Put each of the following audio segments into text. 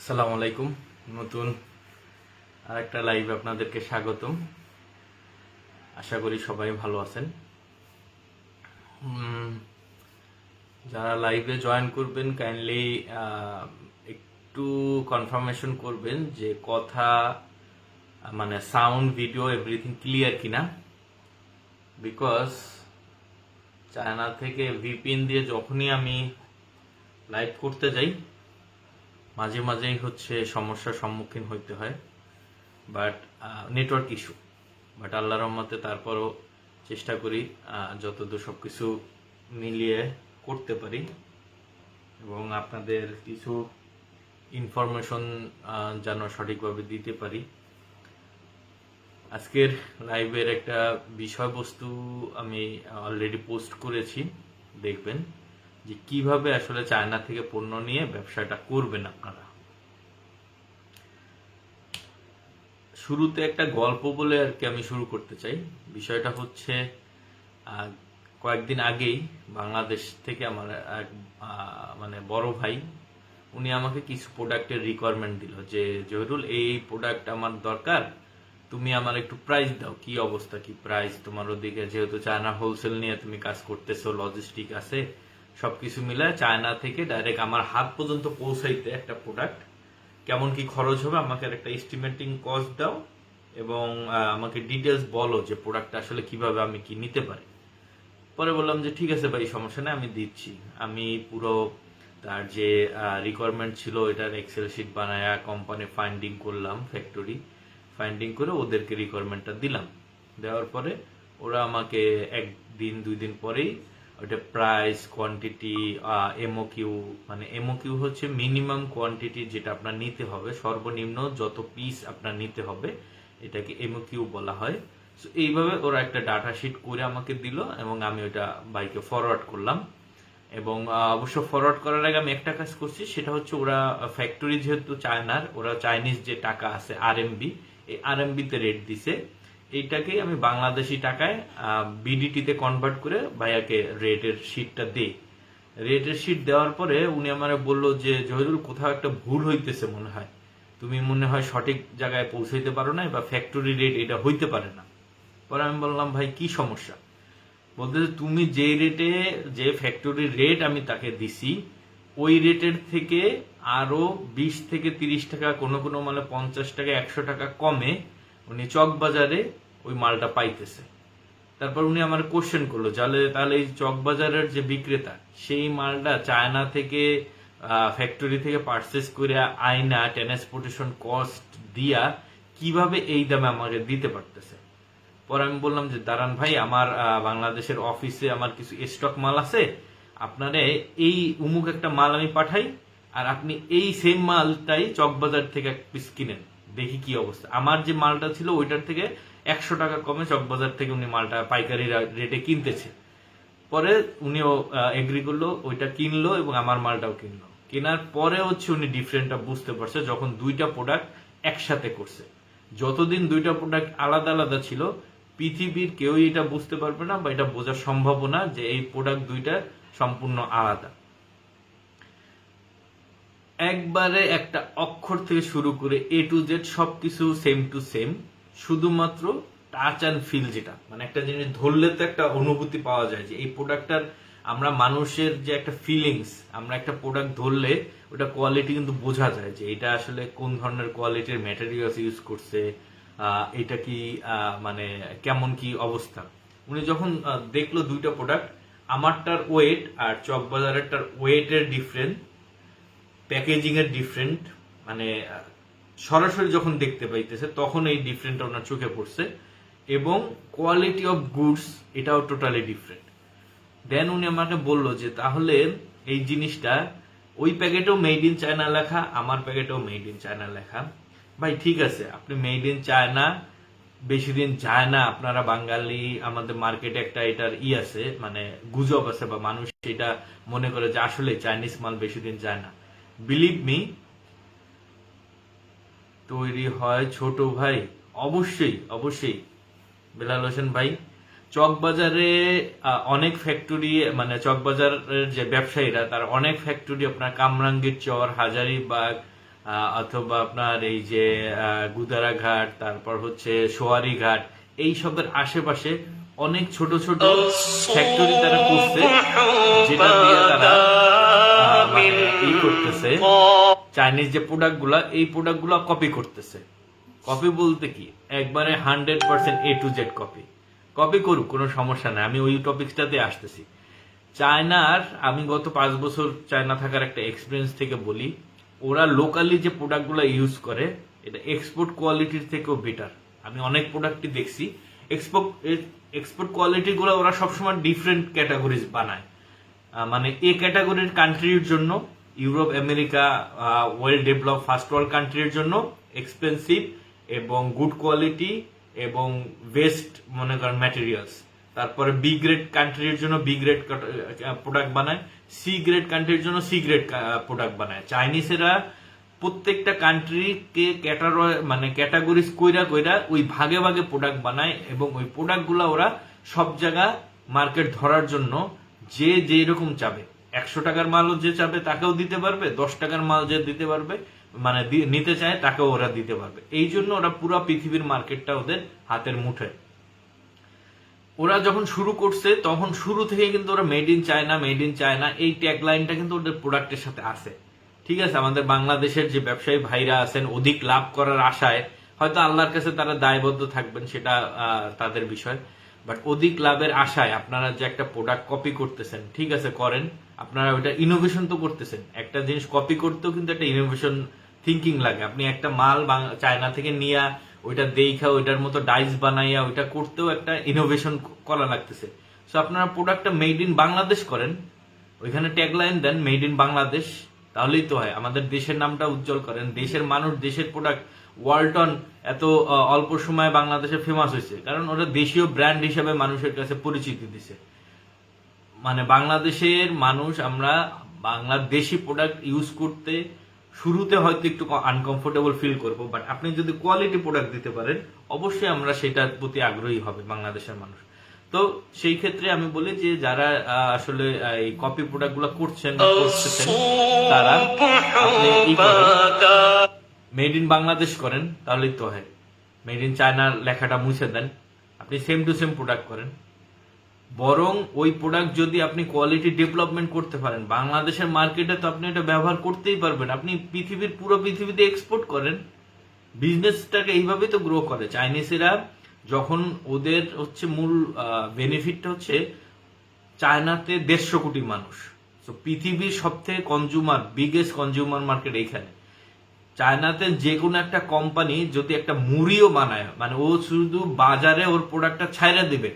আসসালামু আলাইকুম। নতুন আরেকটা লাইভে আপনাদেরকে স্বাগতম। আশা করি সবাই ভালো আছেন। যারা লাইভে জয়েন করবেন কাইন্ডলি একটু কনফার্মেশন করবেন যে কথা মানে সাউন্ড ভিডিও এভরিথিং ক্লিয়ার কিনা, বিকজ চায়না থেকে ভিপিএন দিয়ে যখনই আমি লাইভ করতে যাই মাঝে মাঝেই সমস্যার সম্মুখীন হইতে হয়, বাট নেটওয়ার্ক ইস্যু। বাট আল্লাহর রহমতে তারপরও চেষ্টা করি যতদূর সবকিছু মিলিয়ে করতে পারি এবং আপনাদের কিছু ইনফরমেশন যেন সঠিকভাবে দিতে পারি। আজকের লাইভের একটা বিষয়বস্তু আমি অলরেডি পোস্ট করেছি, দেখবেন যে কিভাবে আসলে চায়না থেকে পণ্য নিয়ে ব্যবসাটা করবেন আপনারা। শুরুতে একটা গল্প বলে আর কি আমি শুরু করতে চাই। বিষয়টা হচ্ছে কয়েকদিন আগেই বাংলাদেশ থেকে আমার এক মানে বড় ভাই, উনি আমাকে কিছু প্রোডাক্টের রিকোয়ারমেন্ট দিল যে জহিরুল এই প্রোডাক্ট আমার দরকার, তুমি আমার একটু প্রাইস দাও, কি অবস্থা, কি প্রাইস তোমার ওদিকে, যেহেতু চায়না হোলসেল নিয়ে তুমি কাজ করতেছো, লজিস্টিক আছে, সবকিছু মিলায় চায়না থেকে ডাইরেক্ট আমার হাত পর্যন্ত পৌঁছাইতে একটা প্রোডাক্ট কেমন কি খরচ হবে, আমাকে একটা এস্টিমেটিং কস্ট দাও এবং আমাকে ডিটেলস বলো যে প্রোডাক্টটা আসলে কিভাবে আমি কি নিতে পারি। পরে বললাম যে ঠিক আছে ভাই, সমস্যা নেই, আমি দিচ্ছি। আমি পুরো তার যে রিকোয়ারমেন্ট ছিল এটার এক্সেল শিট বানায় কোম্পানি ফাইন্ডিং করলাম, ফ্যাক্টরি ফাইন্ডিং করে ওদেরকে রিকোয়ারমেন্টটা দিলাম। দেওয়ার পরে ওরা আমাকে একদিন দুই দিন পরেই ওটা প্রাইস, কোয়ান্টিটি, এমওকিউ, মানে এমওকিউ হচ্ছে মিনিমাম কোয়ান্টিটি যেটা আপনার নিতে হবে, সর্বনিম্ন যত পিস আপনার নিতে হবে, এটাকে এমওকিউ বলা হয়। সো এইভাবে ওরা একটা ডাটা শিট করে আমাকে দিল এবং আমি ওটা বাইকে ফরওয়ার্ড করলাম। এবং অবশ্য ফরওয়ার্ড করার আগে আমি একটা কাজ করছি, সেটা হচ্ছে ওরা ফ্যাক্টরি যেহেতু চায়নার, ওরা চাইনিজ যে টাকা আছে আরএমবি, এই আরএমবিতে রেট দিছে, এইটাকেই আমি বাংলাদেশি টাকায় বিডিটিতে কনভার্ট করে ভাইয়াকে রেটের শিটটা দিই। রেটের শিট দেওয়ার পরে উনি আমারে বলল যে জহিরুল কোথাও একটা ভুল হইতেছে মনে হয়, তুমি মনে হয় সঠিক জায়গায় পৌঁছাইতে পারো না বা ফ্যাক্টরি রেট এটা হইতে পারে না। পরে আমি বললাম ভাই কি সমস্যা, বলতে তুমি যে রেটে, যে ফ্যাক্টরি রেট আমি তাকে দিছি ওই রেটের থেকে আরো 20 থেকে 30 টাকা, কোনো কোনো মানে 50 টাকা 100 টাকা কমে উনি চকবাজারে ওই মালটা পাইতেছে। তারপর উনি আমার কোশ্চেন করলো, তাহলে এই চকবাজারের যে বিক্রেতা সেই মালটা চায়না থেকে ফ্যাক্টরি থেকে পারচেস করে আইনা ট্রান্সপোর্টেশন কস্ট দিয়া কিভাবে এই দামে আমাকে দিতে পারতেছে। পরে আমি বললাম যে দাঁড়ান ভাই, আমার বাংলাদেশের অফিসে আমার কিছু স্টক মাল আছে, আপনারে এই উমুক একটা মাল আমি পাঠাই আর আপনি এই সেম মালটাই চকবাজার থেকে এক পিস কিনেন, দেখি কি অবস্থা। আমার যে মালটা ছিল ওইটার থেকে 100 টাকা কমে চকবাজার থেকে উনি মালটা পাইকারি রেটে কিনতেছে। পরে উনিও এগ্রি করলো, ওইটা কিনলো এবং আমার মালটাও কিনলো। কেনার পরে উনি ডিফারেন্টটা বুঝতে পারছে যখন দুইটা প্রোডাক্ট একসাথে করছে। যতদিন দুইটা প্রোডাক্ট আলাদা আলাদা ছিল পৃথিবীর কেউই এটা বুঝতে পারবে না বা এটা বোঝার সম্ভাবনা যে এই প্রোডাক্ট দুইটা সম্পূর্ণ আলাদা। একবারে একটা অক্ষর থেকে শুরু করে এ টু জেড সবকিছু সেম টু সেম, শুধুমাত্র টাচ অ্যান্ড ফিল, যেটা মানে একটা জিনিস ধরলে তো একটা অনুভূতি পাওয়া যায় যে এই প্রোডাক্টটার, আমরা মানুষের যে একটা ফিলিংস, আমরা একটা প্রোডাক্ট ধরলে ওটা কোয়ালিটি কিন্তু বোঝা যায় যে এটা আসলে কোন ধরনের কোয়ালিটির ম্যাটেরিয়ালস ইউজ করছে, এটা কি মানে কেমন কি অবস্থা। উনি যখন দেখলো দুইটা প্রোডাক্ট, আমারটার ওয়েট আর চকবাজারেরটার ওয়েটের ডিফারেন্ট, প্যাকেজিং এর ডিফারেন্ট, মানে সরাসরি যখন দেখতে পাইতেছে তখন এই ডিফারেন্টটা ওনার চোখে পড়ছে এবং কোয়ালিটি অফ গুডস এটাও টোটালি ডিফারেন্ট। দেন উনি আমাকে বলল যে তাহলে এই জিনিসটা ওই প্যাকেটেও মেড ইন চায়না লেখা, আমার প্যাকেটেও মেড ইন চায়না লেখা। ভাই ঠিক আছে, আপনি মেড ইন চায়না, বেশি দিন যায় না, আপনারা বাঙালি, আমাদের মার্কেটে একটা এটার আছে, মানে গুজব আছে বা মানুষ এটা মনে করে যে আসলে চাইনিজ মাল বেশি দিন যায় না। বিলিভ মি, তৈরি হয় ছোট ভাই, অবশ্যই অবশ্যই বেলাল হোসেন ভাই। চকবাজারে অনেক ফ্যাক্টরি, মানে চকবাজারের যে ব্যবসায়ীরা তার অনেক ফ্যাক্টরি আপনার কামরাঙ্গীর চর, হাজারীবাগ, অথবা আপনার এই যে গুদারা ঘাট, তারপর হচ্ছে সোয়ারি ঘাট, এই সবের আশেপাশে অনেক ছোট ছোট ফ্যাক্টরি তারা করছে, যেটা দিয়ে তারা মানে এই করতেছে, চাইনিজ যে প্রোডাক্টগুলা, এই প্রোডাক্টগুলা কপি করতেছে। কপি বলতে কি, একবারে 100% A to Z copy. Copy করুক, কোনো সমস্যা নাই, আমি ওই টপিকসটাতে আসতেছি। চায়নার, আমি গত 5 বছর চায়না থাকার একটা এক্সপিরিয়েন্স থেকে বলি, ওরা লোকালি যে প্রোডাক্টগুলো ইউজ করে এটা এক্সপোর্ট কোয়ালিটির থেকেও বেটার। আমি অনেক প্রোডাক্টই দেখছি, এক্সপোর্ট কোয়ালিটি গুলো ওরা সবসময় ডিফারেন্ট ক্যাটাগরিজ বানায়। মানে এ ক্যাটাগরির কান্ট্রির জন্য, Europe, America, well develop first world কান্ট্রির জন্য এক্সপেন্সিভ এবং গুড কোয়ালিটি এবং বেস্ট মনে করেন ম্যাটেরিয়ালস। তারপরে বি গ্রেড কান্ট্রির জন্য বি গ্রেড প্রোডাক্ট বানায়, সি গ্রেড কান্ট্রির জন্য সি গ্রেড প্রোডাক্ট বানায়। চাইনিজেরা প্রত্যেকটা কান্ট্রিকে মানে ক্যাটাগরিজ কইরা কইরা ওই ভাগে ভাগে প্রোডাক্ট বানায়, এবং ওই প্রোডাক্ট গুলা ওরা সব জায়গা মার্কেট ধরার জন্য যে যেরকম চাবে, 100 টাকার মালও যে চাবে তাকেও দিতে পারবে, 10 টাকার মাল যে দিতে পারবে মানে নিতে চায় তাকেও ওরা দিতে পারবে। এই জন্য ওরা পুরো পৃথিবীর মার্কেটটা ওদের হাতের মুঠোয়। ওরা যখন শুরু করছে তখন শুরু থেকে কিন্তু ওরা মেড ইন চায়না এই ট্যাগ লাইনটা কিন্তু ওদের প্রোডাক্টের সাথে আছে। ঠিক আছে, আমাদের বাংলাদেশের যে ব্যবসায়ী ভাইরা আছেন অধিক লাভ করার আশায় হয়তো আল্লাহর কাছে তারা দায়বদ্ধ থাকবেন, সেটা তাদের বিষয়। বাট অধিক লাভের আশায় আপনারা যে একটা প্রোডাক্ট কপি করতেছেন, ঠিক আছে করেন, আপনারা ওইটা ইনোভেশন তো করতেছেন। একটা জিনিস কপি করতেও কিন্তু একটা ইনোভেশন থিঙ্কিং লাগে। আপনি একটা মাল চায়না থেকে নিয়ে ওইটা দেখা ওইটার মতো ডাইস বানাইয়া ওইটা করতেও একটা ইনোভেশন করা লাগতেছে। সো আপনারা প্রোডাক্টটা মেড ইন বাংলাদেশ করেন, ওইখানে ট্যাগলাইন দেন মেড ইন বাংলাদেশ, তাহলেই তো হয়। আমাদের দেশের নামটা উজ্জ্বল করেন, দেশের মানুষ, দেশের প্রোডাক্ট। ওয়ালটন এত অল্প সময়ে বাংলাদেশে ফেমাস হয়েছে কারণ ওরা দেশীয় ব্র্যান্ড হিসেবে মানুষের কাছে পরিচিতি দিছে। মানে বাংলাদেশের মানুষ, আমরা বাংলাদেশি প্রোডাক্ট ইউজ করতে শুরুতে হয়তো একটু আনকমফোর্টেবল ফিল করবো, বাট আপনি যদি কোয়ালিটি প্রোডাক্ট দিতে পারেন অবশ্যই আমরা সেটার প্রতি আগ্রহী হবে বাংলাদেশের মানুষ। তো সেই ক্ষেত্রে আমি বলি যে যারা আসলে এই কপি প্রোডাক্ট গুলো করছেন তারা আপনি মেড ইন বাংলাদেশ করেন, তাহলেই তো হয়। মেড ইন চায়না লেখাটা মুছে দেন, আপনি সেম টু সেম প্রোডাক্ট করেন। বরং ওই প্রোডাক্ট যদি আপনি কোয়ালিটি ডেভেলপমেন্ট করতে পারেন, বাংলাদেশের মার্কেটে তো আপনি এটা ব্যবহার করতেই পারবেন। আপনি পুরো পৃথিবীতে এক্সপোর্ট করেন, বিজনেসটাকে এইভাবেই তো গ্রো করে। চাইনিজেরা যখন ওদের হচ্ছে মূল বেনিফিটটা হচ্ছে চায়নাতে 150 কোটি মানুষ, তো পৃথিবীর সব থেকে বিগেস্ট কনজিউমার মার্কেট এইখানে। চায়নাতে যে কোনো একটা কোম্পানি যদি একটা মুড়িও বানায়, মানে ও শুধু বাজারে ওর প্রোডাক্টটা ছাইরা দিবে,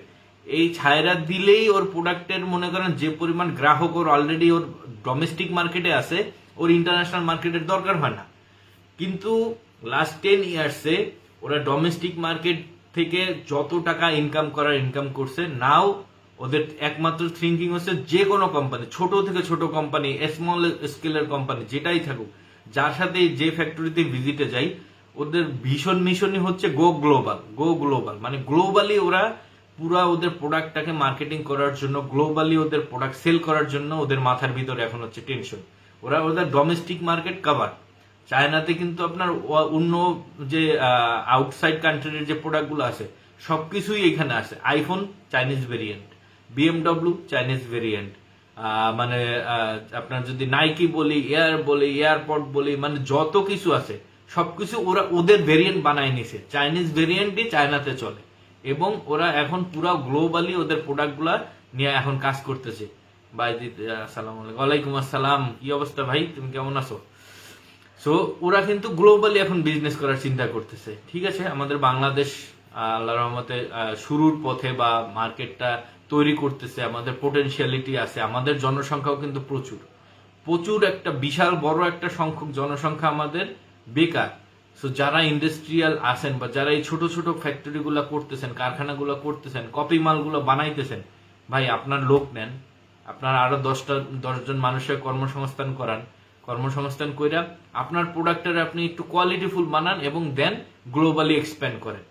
এই ছায়রা দিলেই ওর প্রোডাক্টের মনে করেন যে পরিমাণ গ্রাহক ওর অলরেডি ওর ডোমেস্টিক মার্কেটে আছে, ওর ইন্টারন্যাশনাল মার্কেটের দরকার হয় না। কিন্তু লাস্ট 10 ইয়ার্সে ওরা ডোমেস্টিক মার্কেট থেকে যত টাকা ইনকাম করছে, নাও ওদের একমাত্র থিঙ্কিং হচ্ছে যে কোনো কোম্পানি, ছোট থেকে ছোট কোম্পানি, স্মল স্কেলের কোম্পানি যেটাই থাকুক, যার সাথে যে ফ্যাক্টরিতে ভিজিটে যাই, ওদের ভীষণ মিশনই হচ্ছে গো গ্লোবাল। মানে গ্লোবালি ওরা পুরা ওদের প্রোডাক্টটাকে মার্কেটিং করার জন্য, গ্লোবালি ওদের প্রোডাক্ট সেল করার জন্য ওদের মাথার ভিতরে এখন হচ্ছে টেনশন। ওদের ডোমেস্টিক মার্কেট কভার। চায়নাতে কিন্তু আপনার অন্য যে আউটসাইড কান্ট্রির যে প্রোডাক্টগুলো আছে সবকিছুই এখানে আছে। IPhone Chinese variant, BMW Chinese variant, মানে আপনার যদি নাইকি বলি, এয়ারপড বলি, মানে যত কিছু আছে সবকিছু ওরা ওদের ভেরিয়েন্ট বানায় নিছে। চাইনিজ ভেরিয়েন্টই চায়নাতে চলে, এবং ওরা এখন পুরো গ্লোবালি ওদের প্রোডাক্টগুলা নিয়ে এখন কাজ করতেছে। ভাই আসসালামু আলাইকুম। ওয়ালাইকুম আসসালাম, কি অবস্থা ভাই, তুমি কেমন আছো? সো ওরা কিন্তু গ্লোবালি এখন বিজনেস করার চিন্তা করতেছে। ঠিক আছে, আমাদের বাংলাদেশ আল্লাহর রহমতে শুরুর পথে বা মার্কেটটা তৈরি করতেছে, আমাদের পোটেনশিয়ালিটি আছে, আমাদের জনসংখ্যাও কিন্তু প্রচুর একটা বিশাল বড় একটা সংখ্যক জনসংখ্যা আমাদের বেকার। সো যারা ইন্ডাস্ট্রিয়াল আছেন বা যারা এই ছোট ছোট ফ্যাক্টরি গুলা করতেছেন, কারখানাগুলো করতেছেন, কপি মালগুলো বানাইতেছেন, ভাই আপনার লোক নেন, আপনার আরো 10 জন মানুষের কর্মসংস্থান কইরা আপনার প্রোডাক্টের আপনি একটু কোয়ালিটিফুল বানান এবং দেন গ্লোবালি এক্সপ্যান্ড করেন।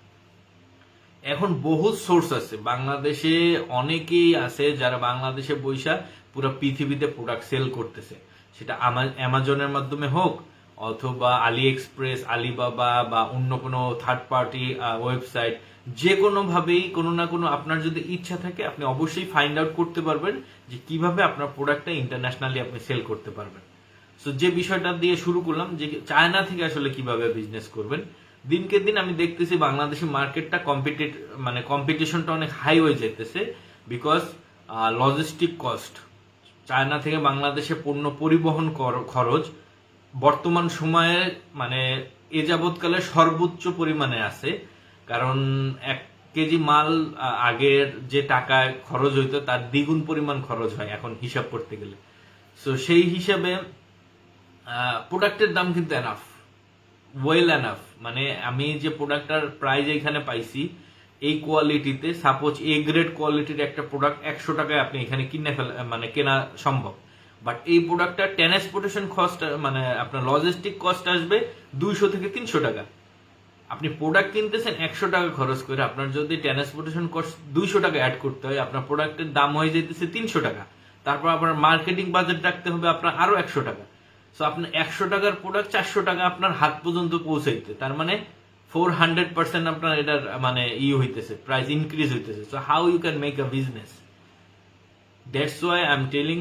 এখন বহু সোর্স আছে বাংলাদেশে, অনেকেই আছে যারা বাংলাদেশে বৈশা পুরো পৃথিবীতে প্রোডাক্ট সেল করতেছে। সেটা অ্যামাজনের মাধ্যমে হোক অথবা আলি এক্সপ্রেস, আলিবাবা বা অন্য কোনো থার্ড পার্টি ওয়েবসাইট, যে কোনোভাবেই কোনো না কোনো আপনার যদি ইচ্ছা থাকে আপনি অবশ্যই ফাইন্ড আউট করতে পারবেন যে কিভাবে আপনার প্রোডাক্টটা ইন্টারন্যাশনালি আপনি সেল করতে পারবেন। সো যে বিষয়টা দিয়ে শুরু করলাম যে চায়না থেকে আসলে কিভাবে বিজনেস করবেন, দিনকে দিন আমি দেখতেছি বাংলাদেশের মার্কেটটা কম্পিটিশনটা অনেক হাই হয়ে যেতেছে, বিকজ লজিস্টিক কস্ট, চায়না থেকে বাংলাদেশে পণ্য পরিবহন খরচ বর্তমান সময়ে মানে এ যাবৎকালে সর্বোচ্চ পরিমাণে আছে। কারণ 1 কেজি মাল আগের যে টাকায় খরচ হইতো তার দ্বিগুণ পরিমাণ খরচ হয় এখন হিসাব করতে গেলে। সো সেই হিসাবে প্রোডাক্টের দাম কিন্তু এনাফ, ওয়েল এনাফ। মানে আমি যে প্রোডাক্টটার প্রাইস এখানে পাইছি এই কোয়ালিটিতে, সাপোজ এ গ্রেড কোয়ালিটির একটা প্রোডাক্ট 100 টাকায় আপনি এখানে কেনা সম্ভব। বাট এই প্রোডাক্টটা ট্রান্সপোর্টেশন কস্ট মানে আপনার লজিস্টিক কস্ট আসবে 200 থেকে 300 টাকা। আপনি প্রোডাক্ট কিনতেছেন 100 টাকা খরচ করে, আপনার যদি ট্রান্সপোর্টেশন কস্ট 200 টাকা অ্যাড করতে হয়, আপনার প্রোডাক্টের দাম হয়ে যেতেছে 300 টাকা। তারপর আপনার মার্কেটিং বাজেট রাখতে হবে আপনার আরো 100 টাকা। সো আপনার 100 টাকার প্রোডাক্ট 400 টাকা আপনার হাত পর্যন্ত পৌঁছাইতে, তার মানে 400% আপনার এটার মানে হইতেছে, প্রাইস ইনক্রিজ হইতেছে। So how you can make a business? That's why I am telling,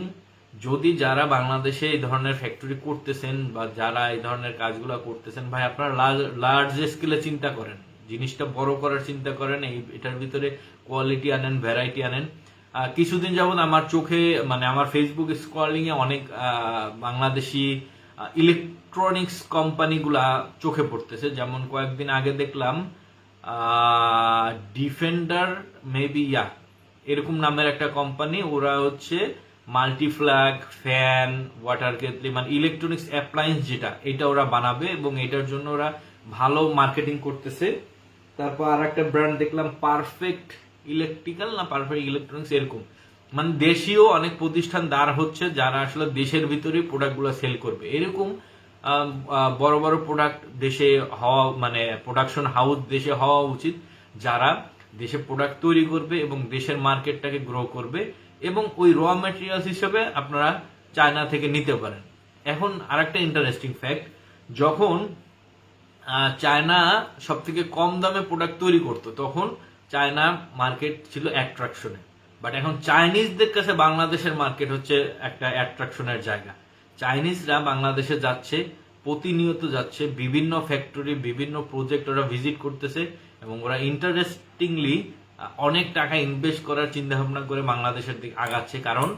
যদি যারা বাংলাদেশে এই ধরনের ফ্যাক্টরি করতেছেন বা যারা এই ধরনের কাজগুলো করতেছেন, ভাই আপনারা লার্জ স্কেলে চিন্তা করেন, জিনিসটা বড় করার চিন্তা করেন, এটার ভিতরে কোয়ালিটি আনেন, ভ্যারাইটি আনেন। কিছুদিন যাবত আমার চোখে মানে আমার ফেসবুক স্ক্রলিং এ অনেক বাংলাদেশি ইলেকট্রনিক্স কোম্পানিগুলা চোখে পড়তেছে। যেমন কয়েকদিন আগে দেখলাম ডিফেন্ডার মেবি এরকম নামের একটা কোম্পানি, ওরা হচ্ছে মাল্টিফ্ল্যাগ, ফ্যান, ওয়াটার কেটলি, মানে ইলেকট্রনিক্স অ্যাপ্লায়েন্স যেটা, এটা ওরা বানাবে এবং এটার জন্য ওরা ভালো মার্কেটিং করতেছে। তারপর আর একটা ব্র্যান্ড দেখলাম পারফেক্ট ইলেকট্রিক্যাল না পারফেক্ট ইলেকট্রনিক্স, এরকম মানে দেশীয় অনেক প্রতিষ্ঠান দাঁড় হচ্ছে যারা আসলে দেশের ভিতরে প্রোডাক্টগুলো সেল করবে। এরকম বড় বড় প্রোডাক্ট দেশে হওয়া, মানে প্রোডাকশন হাউস দেশে হওয়া উচিত, যারা দেশে প্রোডাক্ট তৈরি করবে এবং দেশের মার্কেটটাকে গ্রো করবে এবং ওই র ম্যাটেরিয়ালস হিসেবে আপনারা চায়না থেকে নিতে পারেন। এখন আরেকটা ইন্টারেস্টিং ফ্যাক্ট, যখন চায়না সব থেকে কম দামে প্রোডাক্ট তৈরি করতো তখন চায়না মার্কেট ছিল অ্যাট্রাকশনে, বাট এখন চাইনিজদের কাছে বাংলাদেশের মার্কেট হচ্ছে একটা অ্যাট্রাকশনের জায়গা। চাইনিজরা বাংলাদেশে যাচ্ছে, প্রতিনিয়ত যাচ্ছে, বিভিন্ন ফ্যাক্টরি, বিভিন্ন প্রজেক্ট ওরা ভিজিট করতেছে এবং ওরা ইন্টারেস্টিংলি অনেক টাকা ইনভেস্ট করার চিন্তা ভাবনা করে বাংলাদেশের দিকে আগাচ্ছে। কারণ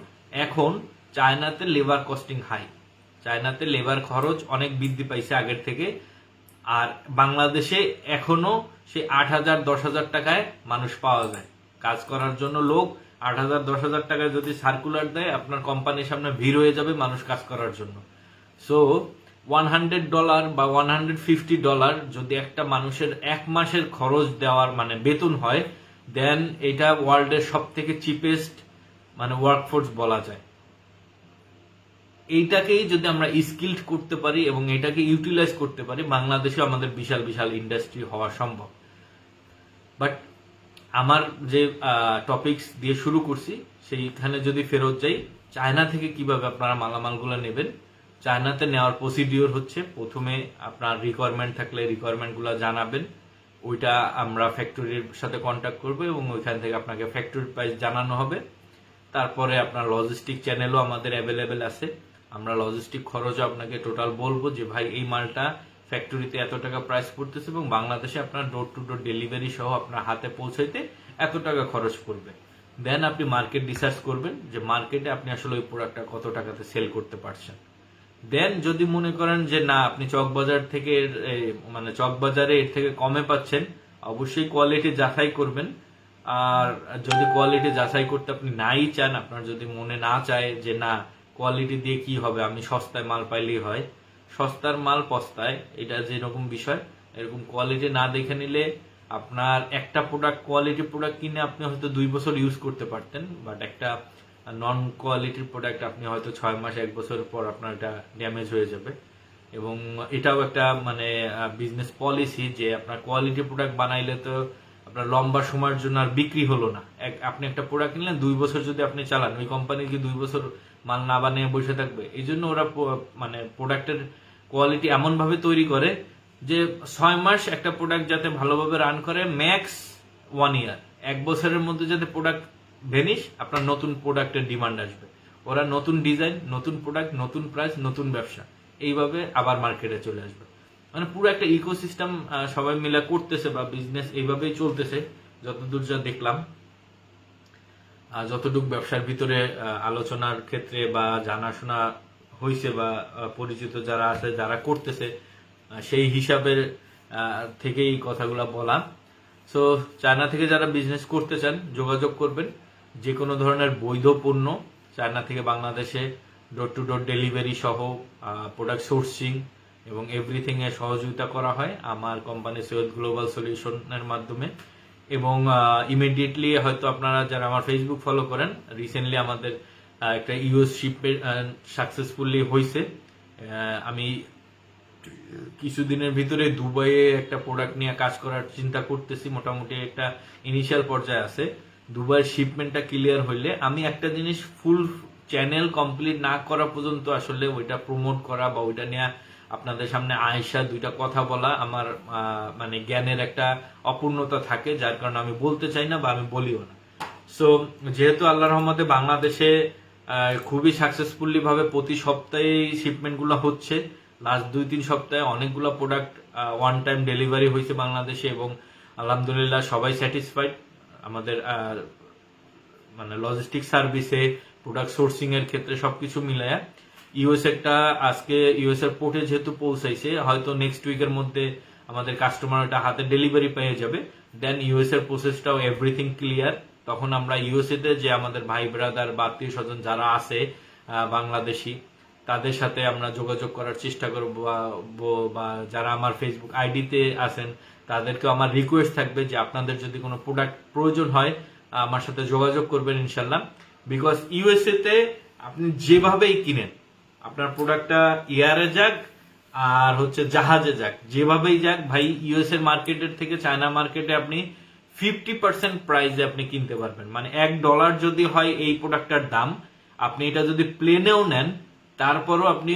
এখন চায়নাতে লেবার কস্টিং হাই, চায়নাতে লেবার খরচ অনেক বৃদ্ধি পাইছে আগের থেকে। আর বাংলাদেশে এখনো সে 8,000 10,000 টাকায় মানুষ পাওয়া যায় কাজ করার জন্য। লোক 8,000 10,000 টাকায় যদি সার্কুলার দেয়, আপনার কোম্পানির সামনে ভিড় হয়ে যাবে মানুষ কাজ করার জন্য। সো $100 বা $150 যদি একটা মানুষের 1 মাসের খরচ দেওয়ার মানে বেতন হয়, দেন এটা ওয়ার্ল্ডের সব থেকে চিপেস্ট মানে ওয়ার্কফোর্স বলা যায়। এইটাকেই যদি আমরা স্কিলড করতে পারি এবং এটাকে ইউটিলাইজ করতে পারি, বাংলাদেশে আমাদের বিশাল বিশাল ইন্ডাস্ট্রি হওয়া সম্ভব। বাট আমার যে টপিকস দিয়ে শুরু করছি সেইখানে যদি ফেরত যাই, চায়না থেকে কিভাবে আপনারা মালামালগুলো নেবেন। চায়নাতে নেওয়ার প্রসিডিওর হচ্ছে, প্রথমে আপনার রিকোয়ারমেন্ট থাকলে রিকোয়ারমেন্টগুলো জানাবেন, ওইটা আমরা ফ্যাক্টরির সাথে কন্ট্যাক্ট করবো এবং ওইখান থেকে আপনাকে ফ্যাক্টরির প্রাইস জানানো হবে। তারপরে আপনার লজিস্টিক চ্যানেলও আমাদের অ্যাভেলেবেল আছে, আমরা লজিস্টিক খরচও আপনাকে টোটাল বলবো যে ভাই এই মালটা ফ্যাক্টরিতে এত টাকা প্রাইস পড়তেছে এবং বাংলাদেশে আপনার ডোর টু ডোর ডেলিভারি সহ আপনার হাতে পৌঁছাইতে এত টাকা খরচ পড়বে। দেন আপনি মার্কেট রিসার্চ করবেন যে মার্কেটে আপনি আসলে ওই প্রোডাক্টটা কত টাকাতে সেল করতে পারছেন। দেন যদি মনে করেন যে না আপনি চকবাজার থেকে মানে চকবাজারে এর থেকে কমে পাচ্ছেন, অবশ্যই কোয়ালিটি যাচাই করবেন। আর যদি কোয়ালিটি যাচাই করতে আপনি নাই চান, আপনার যদি মনে না চায় যে না কোয়ালিটি দিয়ে কি হবে, আমি সস্তায় মাল পাইলেই হয়, সস্তার মাল পস্তায়, এটা যেরকম বিষয়, এরকম কোয়ালিটি না দেখে নিলে আপনার একটা প্রোডাক্ট কোয়ালিটি প্রোডাক্ট কিনে আপনি হয়তো 2 বছর ইউজ করতে পারতেন, বাট একটা নন কোয়ালিটির প্রোডাক্ট আপনি হয়তো 6 মাস 1 বছর পর আপনার এটা ড্যামেজ হয়ে যাবে। এবং এটাও একটা মানে বিজনেস পলিসি যে আপনার কোয়ালিটি প্রোডাক্ট বানাইলে তো আপনার লম্বা সময়ের জন্য আর বিক্রি হলো না। আপনি একটা প্রোডাক্ট কিনলেন 2 বছর যদি আপনি চালান, ওই কোম্পানি কি 2 বছর মাল না বানিয়ে বসে থাকবে? এই জন্য ওরা মানে প্রোডাক্টের কোয়ালিটি এমনভাবে তৈরি করে যে 6 মাস একটা প্রোডাক্ট যাতে ভালোভাবে রান করে, ম্যাক্স 1 ইয়ার, 1 বছরের মধ্যে যাতে প্রোডাক্ট ভেনিশ, আপনার নতুন প্রোডাক্টের ডিমান্ড আসবে। ওরা নতুন ডিজাইন, নতুন প্রোডাক্ট, নতুন প্রাইস, নতুন ব্যবসা, এইভাবে আবার মার্কেটে চলে আসবে। মানে পুরো একটা ইকোসিস্টেম সবাই মিলে করতেছে বা বিজনেস এইভাবেই চলতেছে যতদূর যা দেখলাম। যতটুকু ব্যবসার ভিতরে আলোচনার ক্ষেত্রে বা জানাশোনা হয়েছে বা পরিচিত যারা আছে যারা করতেছে সেই হিসাবের থেকেই কথাগুলো বলা। সো চায়না থেকে যারা বিজনেস করতে চান যোগাযোগ করবেন। যে কোনো ধরনের বৈধ পণ্য চায়না থেকে বাংলাদেশে ডোর টু ডোর ডেলিভারি সহ প্রোডাক্ট সোর্সিং এবং এভরিথিং এর সহযোগিতা করা হয় আমার কোম্পানি সৈয়দ গ্লোবাল সলিউশনের মাধ্যমে। এবং ইমিডিয়েটলি হয়তো আপনারা যারা আমার ফেসবুক ফলো করেন, রিসেন্টলি আমাদের একটা ইউএস শিপমেন্ট সাকসেসফুলি হয়েছে। আমি কিছুদিনের ভিতরে দুবাইয়ে একটা প্রোডাক্ট নিয়ে কাজ করার চিন্তা করতেছি, মোটামুটি একটা ইনিশিয়াল পর্যায়ে আছে। দুবাইয়ের শিপমেন্টটা ক্লিয়ার হইলে আমি একটা জিনিস ফুল চ্যানেল কমপ্লিট না করা পর্যন্ত আসলে ওইটা প্রমোট করা বা ওইটা নিয়ে আপনাদের সামনে আয়সা দুইটা কথা বলা আমার মানে জ্ঞানের একটা অপূর্ণতা থাকে, যার কারণে আমি বলতে চাই না বা আমি বলিও না। সো যেহেতু আল্লাহর রহমতে বাংলাদেশে খুবই সাকসেসফুলি ভাবে প্রতি সপ্তাহে শিপমেন্ট গুলো হচ্ছে, লাস্ট 2-3 সপ্তাহে অনেকগুলো প্রোডাক্ট ওয়ান টাইম ডেলিভারি হয়েছে বাংলাদেশে এবং আলহামদুলিল্লাহ সবাই স্যাটিসফাইড। আমাদের মানে লজিস্টিক সার্ভিসে, প্রোডাক্ট সোর্সিং এর ক্ষেত্রে সবকিছু মিলায়া ইউএস একটা আজকে ইউএস এর পোর্টে যেহেতু পৌঁছাইছে, হয়তো নেক্সট উইকের মধ্যে আমাদের কাস্টমার ওটা হাতে ডেলিভারি পেয়ে যাবে। দেন ইউএস এর প্রসেসটাও এভরিথিং ক্লিয়ার। তখন আমরা ইউএসএ তে যে আমাদের ভাই ব্রাদার বা আত্মীয় স্বজন যারা আছে বাংলাদেশি, তাদের সাথে আমরা যোগাযোগ করার চেষ্টা করবো বা যারা আমার ফেসবুক আইডিতে আছেন তাদেরকেও আমার রিকোয়েস্ট থাকবে যে আপনাদের যদি কোনো প্রোডাক্ট প্রয়োজন হয় আমার সাথে যোগাযোগ করবেন ইনশাল্লাহ। বিকজ ইউএসএ তে আপনি যেভাবেই কিনেন, আপনার প্রোডাক্টটা এয়ারে যাক আর হচ্ছে জাহাজে যাক, যেভাবেই যাক ভাই, ইউএস এর মার্কেটের থেকে চায়না মার্কেটে আপনি 50% প্রাইসে আপনি কিনতে পারবেন। মানে $1 যদি হয় এই প্রোডাক্টটার দাম, আপনি এটা যদি প্লেনেও নেন তারপরও আপনি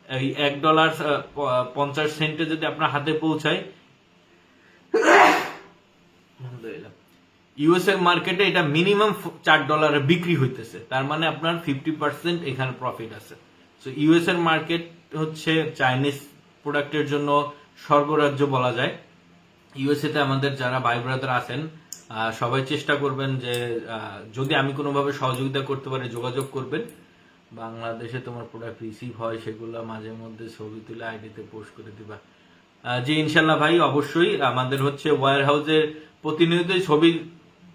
এই $1.50 যদি আপনার হাতে পৌঁছায়, ইউএস এর মার্কেটে এটা মিনিমাম $4 বিক্রি হইতেছে, তার মানে আপনার 50% এখানে প্রফিট আছে। সো ইউএস এর মার্কেট হচ্ছে চাইনিজ প্রোডাক্টের জন্য স্বর্গরাজ্য বলা যায়। ইউএসএ তে আমাদের যারা ভাই ব্রাদার আছেন সবাই চেষ্টা করবেন যে যদি আমি কোনোভাবে সহযোগিতা করতে পারি যোগাযোগ করবেন। বাংলাদেশে তোমার প্রোডাক্ট রিসিভ হয় সেগুলো মাঝে মধ্যে ছবি তুলে আইডিতে পোস্ট করে দিবা। জি ইনশাল্লাহ ভাই, অবশ্যই। আমাদের হচ্ছে ওয়্যার হাউসের প্রতিনিয়তই ছবি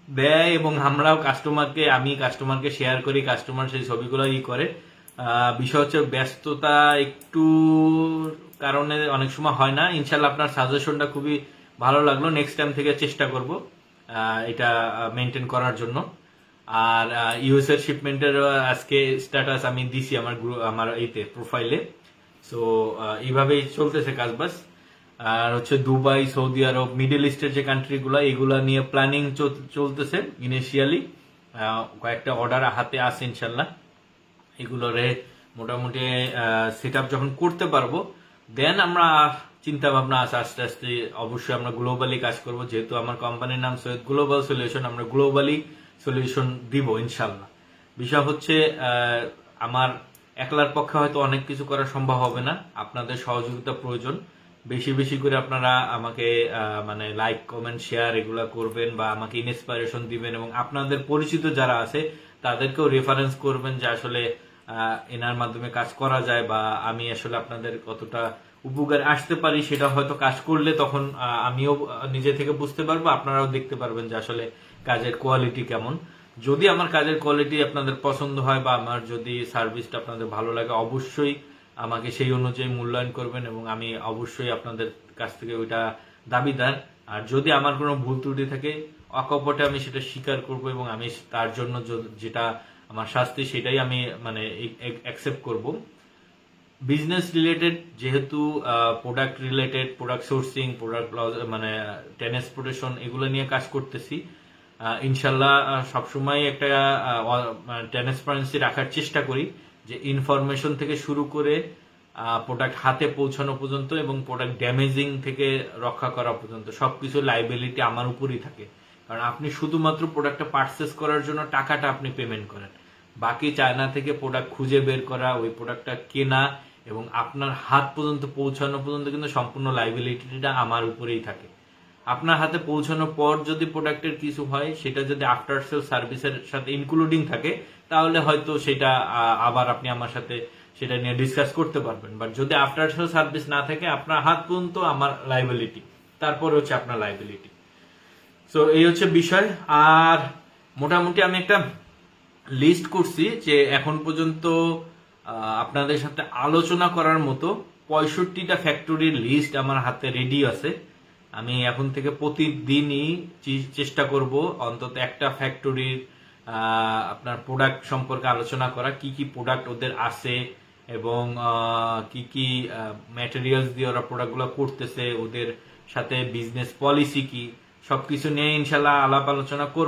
দেয় এবং আমরাও আমি কাস্টমারকে শেয়ার করি, কাস্টমার সেই ছবিগুলো করে। বিষয় হচ্ছে ব্যস্ততা একটু কারণে অনেক সময় হয় না। ইনশাল্লাহ আপনার সাজেশনটা খুবই ভালো লাগলো, নেক্সট টাইম থেকে চেষ্টা করব এটা মেনটেন করার জন্য। আর ইউএস এর শিপমেন্টের আজকে স্ট্যাটাস আমি দিছি আমার এইতে প্রোফাইলে। সো এইভাবেই চলতেছে কাজবাজ। আর হচ্ছে দুবাই, সৌদি আরব, মিডল ইস্টের যে কান্ট্রিগুলো, এগুলা নিয়ে প্ল্যানিং চলতেছে ইনিশিয়ালি। কয়েকটা অর্ডার হাতে আছে ইনশাল্লাহ। এগুলোরে মোটামুটি সেট আপ যখন করতে পারবো, দেন আমরা চিন্তা ভাবনা আছে আস্তে আস্তে অবশ্যই আমরা গ্লোবালি কাজ করব। যেহেতু আমার কোম্পানির নাম সৈয়দ গ্লোবাল সলিউশন, আমরা গ্লোবালি সলিউশন দিব ইনশাল্লাহ। বিষয় হচ্ছে আমার একলার পক্ষে হয়তো অনেক কিছু করা সম্ভব হবে না, আপনাদের সহযোগিতা প্রয়োজন। বেশি বেশি করে আপনারা আমাকে মানে লাইক, কমেন্ট, শেয়ার এগুলা করবেন বা আমাকে ইন্সপিরেশন দিবেন এবং আপনাদের পরিচিত যারা আছে তাদেরকেও রেফারেন্স করবেন যে আসলে এনার মাধ্যমে কাজ করা যায় বা আমি আসলে আপনাদের কতটা উপকার আসতে পারি সেটা হয়তো কাজ করলে তখন আমিও নিজে থেকে বুঝতে পারবো, আপনারাও দেখতে পারবেন যে আসলে কাজের কোয়ালিটি কেমন। যদি আমার কাজের কোয়ালিটি আপনাদের পছন্দ হয় বা আমার যদি সার্ভিসটা আপনাদের ভালো লাগে, অবশ্যই আমাকে সেই অনুযায়ী মূল্যায়ন করবেন এবং আমি অবশ্যই আপনাদের কাছ থেকে ওইটা দাবিদার। আর যদি আমার কোনো ভুল ত্রুটি থাকে অকপটে আমি সেটা স্বীকার করব এবং আমি তার জন্য যেটা আমার শাস্তি সেটাই আমি মানে অ্যাকসেপ্ট করব। বিজনেস রিলেটেড যেহেতু product related, product sourcing, product মানে ট্রান্সপোর্টেশন এগুলো নিয়ে কাজ করতেছি। ইনশাল্লাহ সবসময় একটা ট্রান্সপারেন্সি রাখার চেষ্টা করি যে ইনফরমেশন থেকে শুরু করে প্রোডাক্ট হাতে পৌঁছানো পর্যন্ত এবং প্রোডাক্ট ড্যামেজিং থেকে রক্ষা করা পর্যন্ত সবকিছু লাইবিলিটি আমার উপরই থাকে। কারণ আপনি শুধুমাত্র প্রোডাক্টটা পারচেস করার জন্য টাকাটা আপনি পেমেন্ট করেন, বাকি চায়না থেকে প্রোডাক্ট খুঁজে বের করা, ওই প্রোডাক্টটা কেনা এবং আপনার হাত পর্যন্ত পৌঁছানো পর্যন্ত কিন্তু সম্পূর্ণ লাইবিলিটিটা আমার উপরেই থাকে। আপনার হাতে পৌঁছানোর পর যদি প্রোডাক্টের কিছু হয়, সেটা যদি আফটার সেল সার্ভিসের সাথে ইনক্লুডিং থাকে, তাহলে হয়তো সেটা আবার আপনি আমার সাথে সেটা নিয়ে ডিসকাস করতে পারবেন। বাট যদি আফটার সেল সার্ভিস না থাকে, আপনার হাত পর্যন্ত আমার লাইবিলিটি, তারপরে হচ্ছে আপনার লাইবিলিটি। সো এই হচ্ছে বিষয়। আর মোটামুটি আমি একটা লিস্ট করছি যে এখন পর্যন্ত আপনাদের সাথে আলোচনা করার মতো 65টা ফ্যাক্টরির লিস্ট আমার হাতে রেডি আছে। আমি এখন থেকে প্রতিদিনই চেষ্টা করব অন্তত একটা ফ্যাক্টরির আপনার প্রোডাক্ট সম্পর্কে আলোচনা করা, কি কি প্রোডাক্ট ওদের আছে এবং কি কি ম্যাটেরিয়ালস দিয়ে ওরা প্রোডাক্টগুলো করতেছে, ওদের সাথে বিজনেস পলিসি কি, সবকিছু নিয়ে ইনশাল্লাহ আলাপ আলোচনা করব।